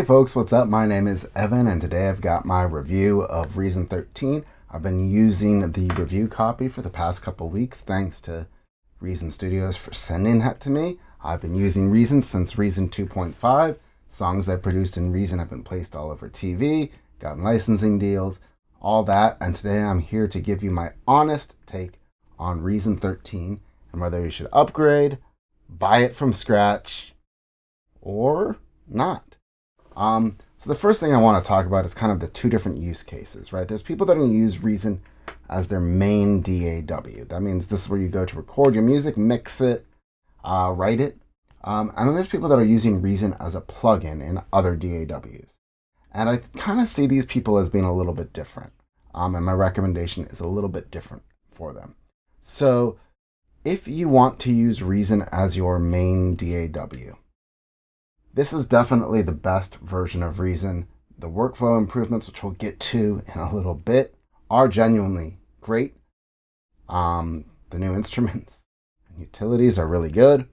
Hey folks, what's up? My name is Evan and today I've got my review of Reason 13. I've been using the review copy for the past couple weeks thanks to Reason Studios for sending that to me. I've been using Reason since Reason 2.5. Songs I've produced in Reason have been placed all over TV, gotten licensing deals, all that, and today I'm here to give you my honest take on Reason 13 and whether you should upgrade, buy it from scratch, or not. So the first thing I want to talk about is kind of the two different use cases, right? There's people that are going to use Reason as their main DAW. That means this is where you go to record your music, mix it, write it. And then there's people that are using Reason as a plugin in other DAWs. And I kind of see these people as being a little bit different. And my recommendation is a little bit different for them. So if you want to use Reason as your main DAW, this is definitely the best version of Reason. The workflow improvements, which we'll get to in a little bit, are genuinely great. The new instruments and utilities are really good.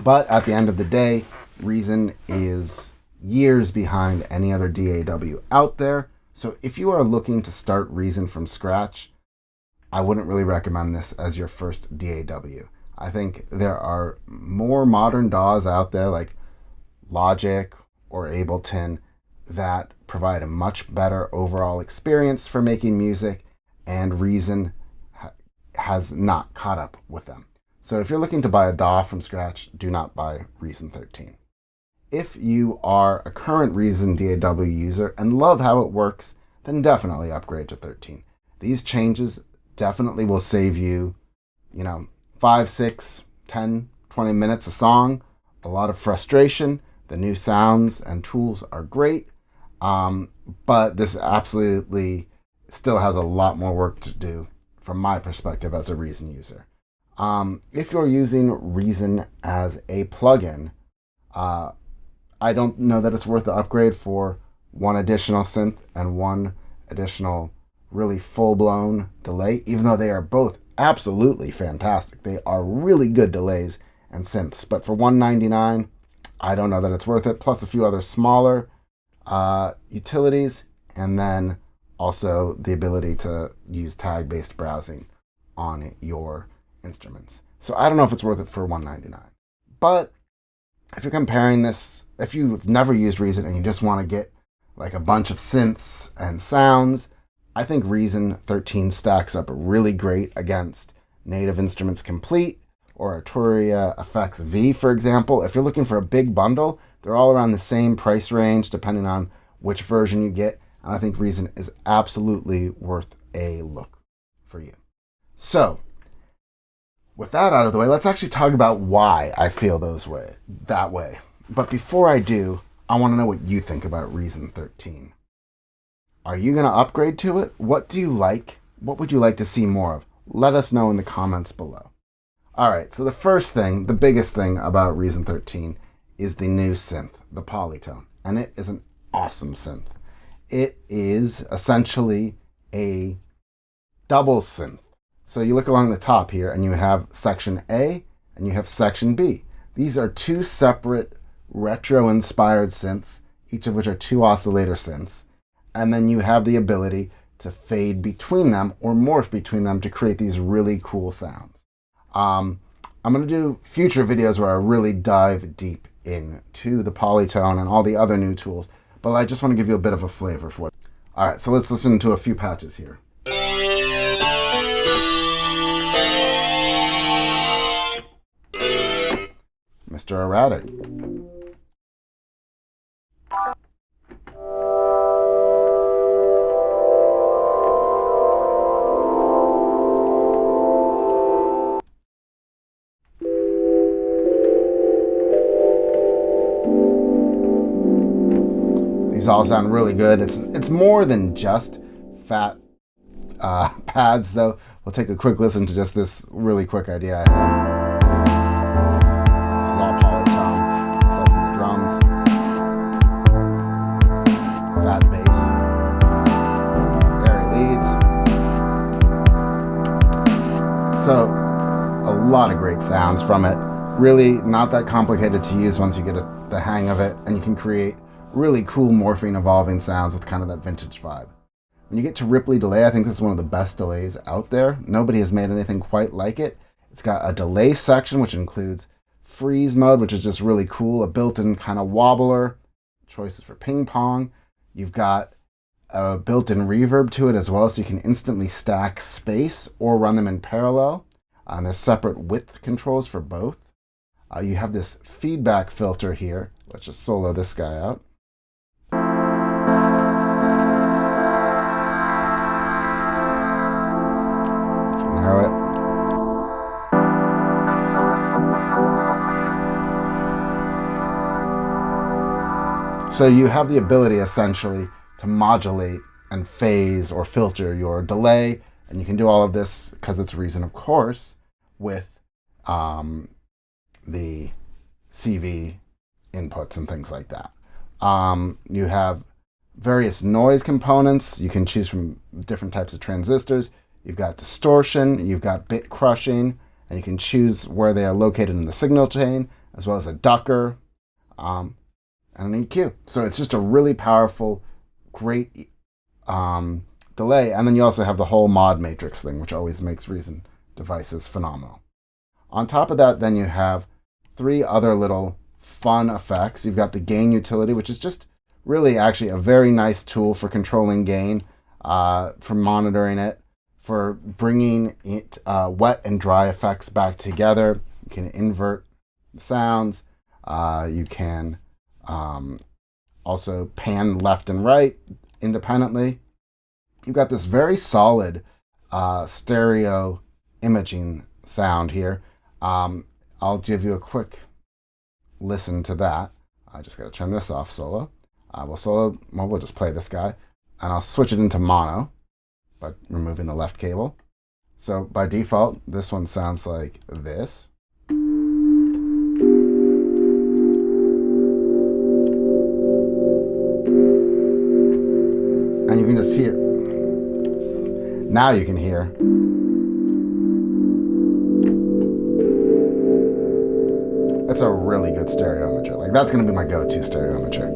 But at the end of the day, Reason is years behind any other DAW out there. So if you are looking to start Reason from scratch, I wouldn't really recommend this as your first DAW. I think there are more modern DAWs out there like Logic or Ableton that provide a much better overall experience for making music, and Reason has not caught up with them. So if you're looking to buy a DAW from scratch, do not buy Reason 13. If you are a current Reason DAW user and love how it works, then definitely upgrade to 13. These changes definitely will save you, 5, 6, 10, 20 minutes a song, a lot of frustration. The new sounds and tools are great, but this absolutely still has a lot more work to do from my perspective as a Reason user. If you're using Reason as a plugin, I don't know that it's worth the upgrade for one additional synth and one additional really full-blown delay, even though they are both absolutely fantastic. They are really good delays and synths, but for $199, I don't know that it's worth it, plus a few other smaller utilities, and then also the ability to use tag-based browsing on your instruments. So I don't know if it's worth it for $199. But if you're comparing this, if you've never used Reason and you just want to get like a bunch of synths and sounds, I think Reason 13 stacks up really great against Native Instruments Complete or Arturia Effects V, for example. If you're looking for a big bundle, they're all around the same price range depending on which version you get. And I think Reason is absolutely worth a look for you. So, with that out of the way, let's actually talk about why I feel that way. But before I do, I want to know what you think about Reason 13. Are you going to upgrade to it? What do you like? What would you like to see more of? Let us know in the comments below. Alright, so the first thing, the biggest thing about Reason 13 is the new synth, the Polytone. And it is an awesome synth. It is essentially a double synth. So you look along the top here and you have section A and you have section B. These are two separate retro-inspired synths, each of which are two oscillator synths. And then you have the ability to fade between them or morph between them to create these really cool sounds. I'm going to do future videos where I really dive deep into the Polytone and all the other new tools, but I just want to give you a bit of a flavor for it. All right, so let's listen to a few patches here. Mr. Erratic. These all sound really good. It's more than just fat pads, though. We'll take a quick listen to just this really quick idea I have. This is all polytone, except for the drums. Fat bass. There he leads. So, a lot of great sounds from it. Really not that complicated to use once you get the hang of it, and you can create really cool morphing, evolving sounds with kind of that vintage vibe. When you get to Ripley Delay, I think this is one of the best delays out there. Nobody has made anything quite like it. It's got a delay section, which includes freeze mode, which is just really cool, a built-in kind of wobbler, choices for ping pong. You've got a built-in reverb to it as well, so you can instantly stack space or run them in parallel. And there's separate width controls for both. You have this feedback filter here. Let's just solo this guy out. Narrow it. So you have the ability essentially to modulate and phase or filter your delay, and you can do all of this because it's Reason, of course, with the CV inputs and things like that. You have various noise components. You can choose from different types of transistors. You've got distortion, you've got bit crushing, and you can choose where they are located in the signal chain, as well as a ducker and an EQ. So it's just a really powerful, great delay. And then you also have the whole mod matrix thing, which always makes Reason devices phenomenal. On top of that, then you have 3 other little fun effects. You've got the gain utility, which is just really actually a very nice tool for controlling gain, for monitoring it, for bringing it wet and dry effects back together. You can invert the sounds. You can also pan left and right independently. You've got this very solid stereo imaging sound here. I'll give you a quick listen to that. I just got to turn this off solo. We'll just play this guy, and I'll switch it into mono by removing the left cable. So by default, this one sounds like this. And you can just hear. Now you can hear. It's a really good stereo imager. Like, that's going to be my go-to stereo imager.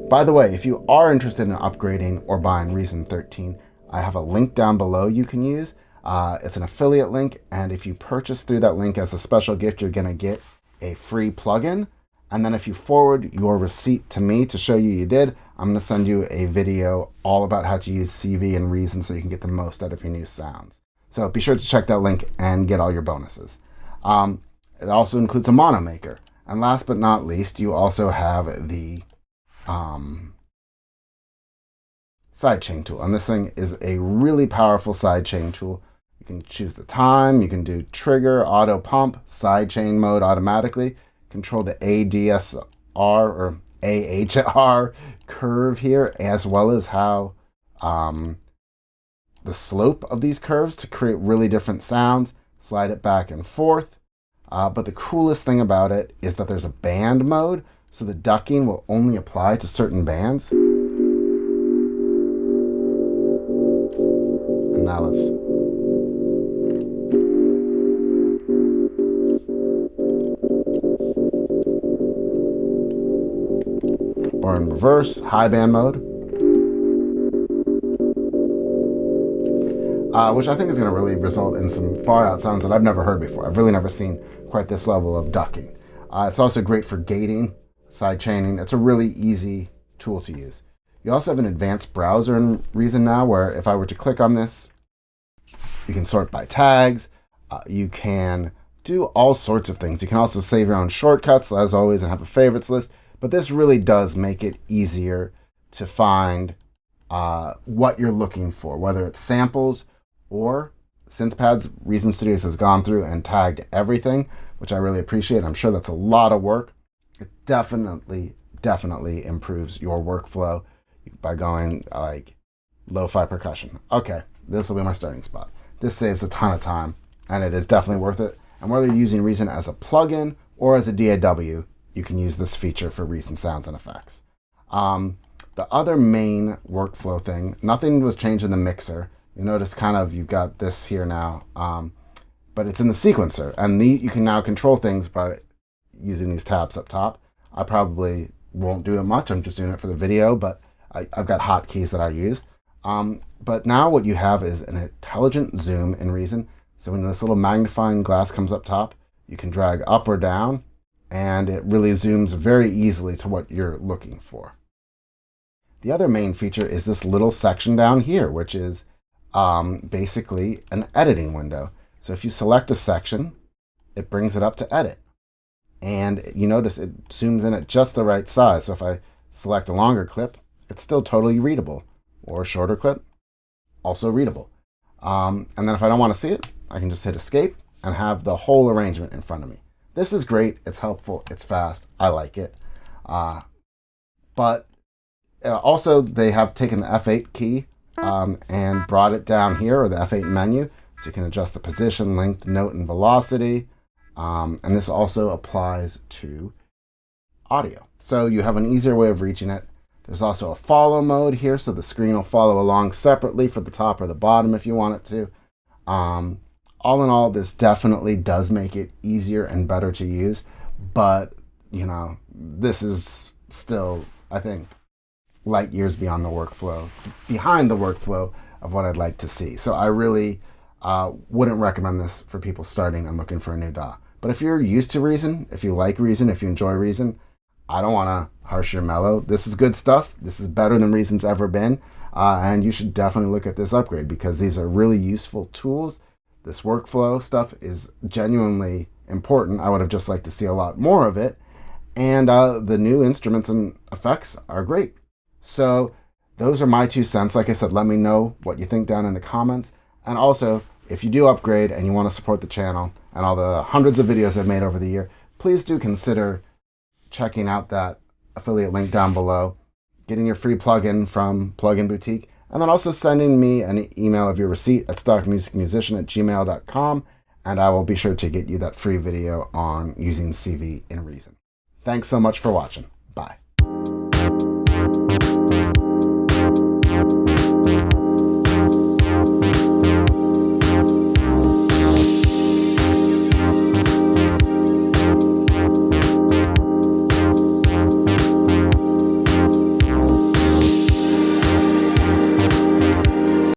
By the way, if you are interested in upgrading or buying Reason 13, I have a link down below you can use. It's an affiliate link, and if you purchase through that link as a special gift, you're going to get a free plugin. And then if you forward your receipt to me to show you did, I'm going to send you a video all about how to use CV and Reason so you can get the most out of your new sounds. So be sure to check that link and get all your bonuses. It also includes a mono maker. And last but not least, you also have the sidechain tool. And this thing is a really powerful sidechain tool. You can choose the time, you can do trigger, auto pump, sidechain mode automatically, control the ADSR or AHR curve here, as well as how the slope of these curves to create really different sounds, slide it back and forth. But the coolest thing about it is that there's a band mode, so the ducking will only apply to certain bands. And now let's... Or in reverse, high band mode. Which I think is going to really result in some far out sounds that I've never heard before. I've really never seen quite this level of ducking. It's also great for gating, side chaining. It's a really easy tool to use. You also have an advanced browser in Reason now, where if I were to click on this, you can sort by tags. You can do all sorts of things. You can also save your own shortcuts, as always, and have a favorites list. But this really does make it easier to find what you're looking for, whether it's samples or synth pads. Reason Studios has gone through and tagged everything, which I really appreciate. I'm sure that's a lot of work. It definitely improves your workflow by going like lo-fi percussion. Okay, this will be my starting spot. This saves a ton of time, and it is definitely worth it. And whether you're using Reason as a plugin or as a DAW, you can use this feature for Reason sounds and effects. The other main workflow thing, nothing was changed in the mixer. You notice kind of you've got this here now, but it's in the sequencer, and you can now control things by using these tabs up top. I probably won't do it much. I'm just doing it for the video, but I've got hotkeys that I use. But now what you have is an intelligent zoom in Reason. So when this little magnifying glass comes up top, you can drag up or down, and it really zooms very easily to what you're looking for. The other main feature is this little section down here, which is basically an editing window. So if you select a section, it brings it up to edit. And you notice it zooms in at just the right size. So if I select a longer clip, it's still totally readable. Or a shorter clip, also readable. And then if I don't want to see it, I can just hit escape and have the whole arrangement in front of me. This is great. It's helpful. It's fast. I like it. But also they have taken the F8 key and brought it down here, or the F8 menu, so you can adjust the position, length, note, and velocity. And this also applies to audio. So you have an easier way of reaching it. There's also a follow mode here, so the screen will follow along separately for the top or the bottom if you want it to. All in all, this definitely does make it easier and better to use, but this is still, I think, light years behind the workflow of what I'd like to see. So I really wouldn't recommend this for people starting and looking for a new DAW. But if you're used to Reason, if you like Reason, if you enjoy Reason, I don't want to harsh your mellow. This is good stuff. This is better than Reason's ever been. And you should definitely look at this upgrade because these are really useful tools. This workflow stuff is genuinely important. I would have just liked to see a lot more of it. And the new instruments and effects are great. So those are my 2 cents. Like I said, let me know what you think down in the comments. And also, if you do upgrade and you want to support the channel and all the hundreds of videos I've made over the year, please do consider checking out that affiliate link down below, getting your free plugin from Plugin Boutique, and then also sending me an email of your receipt at stockmusicmusician@gmail.com, and I will be sure to get you that free video on using CV in Reason. Thanks so much for watching. Bye.